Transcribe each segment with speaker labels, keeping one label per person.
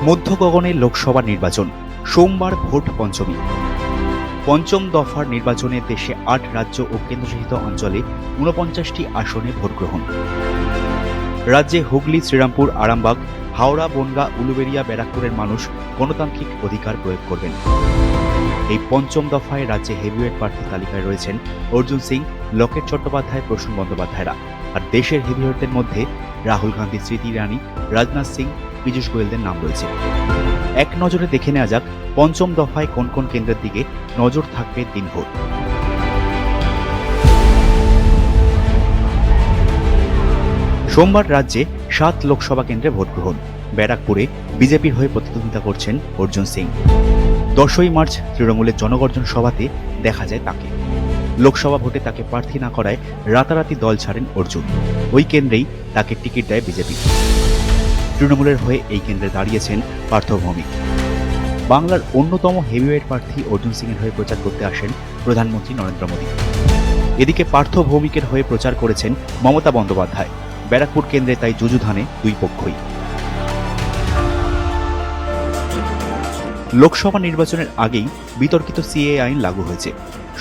Speaker 1: মধ্য গগনে লোকসভা নির্বাচন, সোমবার ভোট পঞ্চমী। পঞ্চম দফার নির্বাচনে দেশে ৮ রাজ্য ও কেন্দ্রশাসিত অঞ্চলে ৪৯টি আসনে ভোট গ্রহণ। রাজ্যে হুগলি, শ্রীরামপুর, আরামবাগ, হাওড়া, বনগাঁ, উলুবেড়িয়া, ব্যারাকপুরের মানুষ গণতান্ত্রিক অধিকার প্রয়োগ করবেন। এই পঞ্চম দফায় রাজ্যে হেভিওয়েট প্রার্থী তালিকায় রয়েছেন অর্জুন সিং, লকেট চট্টোপাধ্যায়, প্রসূন বন্দ্যোপাধ্যায়রা। আর দেশের হেভিওয়েটদের মধ্যে রাহুল গান্ধী, স্মৃতি ইরানি, রাজনাথ সিং, পীযূষ গোয়েলদের নাম রয়েছে। এক নজরে দেখে নেওয়া যাক পঞ্চম দফায় কোন কোন কেন্দ্রের দিকে নজর থাকবে দিনভর। সোমবার রাজ্যে ৭ লোকসভা কেন্দ্রে ভোট গ্রহণ। ব্যারাকপুরে বিজেপির হয়ে প্রতিদ্বন্দ্বিতা করছেন অর্জুন সিং। ১০ই মার্চ তৃণমূলের জনগর্জন সভাতে দেখা যায় তাকে। লোকসভা ভোটে তাকে প্রার্থী না করায় রাতারাতি দল ছাড়েন অর্জুন। ওই কেন্দ্রেই তাকে টিকিট দেয় বিজেপি। তৃণমূলের হয়ে এই কেন্দ্রে দাঁড়িয়েছেন পার্থ ভৌমিক। বাংলার অন্যতম হেভিওয়েট প্রার্থী অর্জুন সিংয়ের হয়ে প্রচার করতে আসেন প্রধানমন্ত্রী নরেন্দ্র মোদী। এদিকে পার্থ ভৌমিকের হয়ে প্রচার করেছেন মমতা বন্দ্যোপাধ্যায়। ব্যারাকপুর কেন্দ্রে তাই যুযুধানে দুই পক্ষই। লোকসভা নির্বাচনের আগেই বিতর্কিত সিএএ আইন লাগু হয়েছে।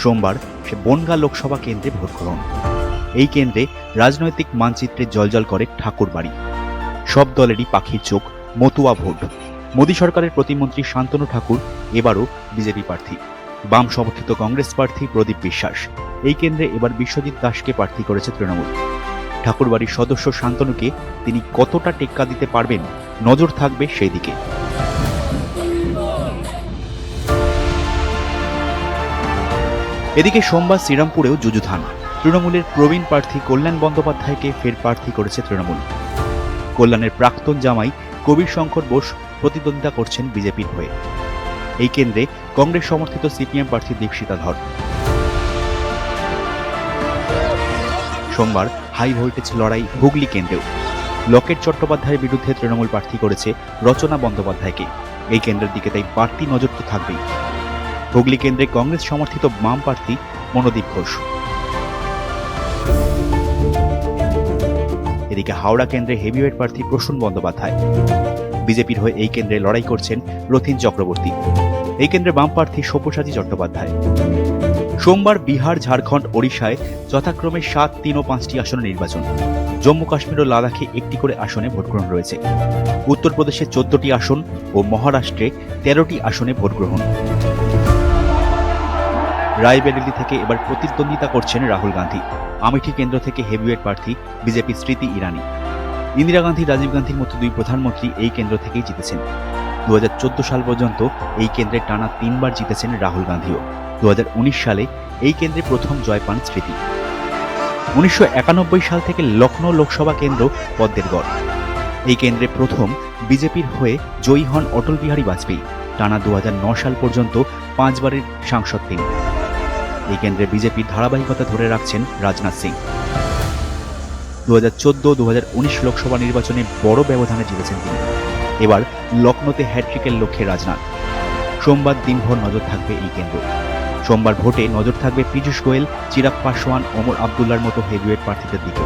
Speaker 1: সোমবার সে বনগাঁ লোকসভা কেন্দ্রে ভোট গ্রহণ। এই কেন্দ্রে রাজনৈতিক মানচিত্রে জ্বলজ্বল করে ঠাকুরবাড়ি। সব দলেরই পাখির চোখ, মতুয়া ভোট। মোদী সরকারের প্রতিমন্ত্রী শান্তনু ঠাকুর এবারও বিজেপি প্রার্থী। বাম সমর্থিত কংগ্রেস প্রার্থী প্রদীপ বিশ্বাস। এই কেন্দ্রে এবার বিশ্বজিৎ দাসকে প্রার্থী করেছে তৃণমূল। ঠাকুরবাড়ির সদস্য শান্তনুকে তিনি কতটা টেক্কা দিতে পারবেন, নজর থাকবে সেই দিকে। এদিকে সোমবার শ্রীরামপুরেও যুযুধান। তৃণমূলের প্রবীণ প্রার্থী কল্যাণ বন্দ্যোপাধ্যায়কে ফের প্রার্থী করেছে তৃণমূল। কল্যাণের প্রাক্তন জামাই কবির শঙ্কর বোস প্রতিদ্বন্দ্বিতা করছেন বিজেপির হয়ে। এই কেন্দ্রে কংগ্রেস সমর্থিত সিপিএম প্রার্থী দীপশিতা ধর। সোমবার হাই ভোল্টেজ লড়াই হুগলি কেন্দ্রেও। লকেট চট্টোপাধ্যায়ের বিরুদ্ধে তৃণমূল প্রার্থী করেছে রচনা বন্দ্যোপাধ্যায়কে। এই কেন্দ্রের দিকে তাই বাড়তি নজর তো থাকবেই। হুগলি কেন্দ্রে কংগ্রেস সমর্থিত বাম প্রার্থী মনোদীপ ঘোষ। এদিকে হাওড়া কেন্দ্রে হেভিওয়েট প্রার্থী প্রসূন বন্দ্যোপাধ্যায়। বিজেপির হয়ে এই কেন্দ্রে লড়াই করছেন রথীন চক্রবর্তী। এই কেন্দ্রে বাম প্রার্থী সব্যসাচী চট্টোপাধ্যায়। সোমবার বিহার, ঝাড়খণ্ড, ওড়িশায় যথাক্রমে ৭, ৩ ও ৫টি আসনে নির্বাচন। জম্মু কাশ্মীর ও লাদাখে একটি করে আসনে ভোটগ্রহণ রয়েছে। উত্তরপ্রদেশে ১৪টি আসন ও মহারাষ্ট্রে ১৩টি আসনে ভোটগ্রহণ। রায়বেরেলি থেকে এবার প্রতিদ্বন্দ্বিতা করছেন রাহুল গান্ধী। আমেঠি কেন্দ্র থেকে হেভিওয়েট প্রার্থী বিজেপি স্মৃতি ইরানি। ইন্দিরা গান্ধী, রাজীব গান্ধীর মতো দুই প্রধানমন্ত্রী এই কেন্দ্র থেকেই জিতেছেন। ২০১৪ সাল পর্যন্ত এই কেন্দ্রে টানা ৩ বার জিতেছেন রাহুল গান্ধীও। ২০১৯ সালে এই কেন্দ্রে প্রথম জয় পান স্মৃতি। ১৯৯১ সাল থেকে লখনৌ লোকসভা কেন্দ্র পদ্মের গড়। এই কেন্দ্রে প্রথম বিজেপির হয়ে জয়ী হন অটল বিহারী বাজপেয়ী। টানা ২০০৯ সাল পর্যন্ত ৫ বারের সাংসদ তিনি। এই কেন্দ্রে বিজেপির ধারাবাহিকতা ধরে রাখছেন রাজনাথ সিং। ২০১৪-২০১৯ লোকসভা নির্বাচনে বড় ব্যবধানে জিতেছেন তিনি। এবার লখনৌতে হ্যাট্রিকের লক্ষ্যে রাজনাথ। সোমবার দিনভর নজর থাকবে এই কেন্দ্র। সোমবার ভোটে নজর থাকবে পীযূষ গোয়েল, চিরাগ পাসওয়ান, ওমর আবদুল্লার মতো হেভিওয়েট প্রার্থীদের দিকে।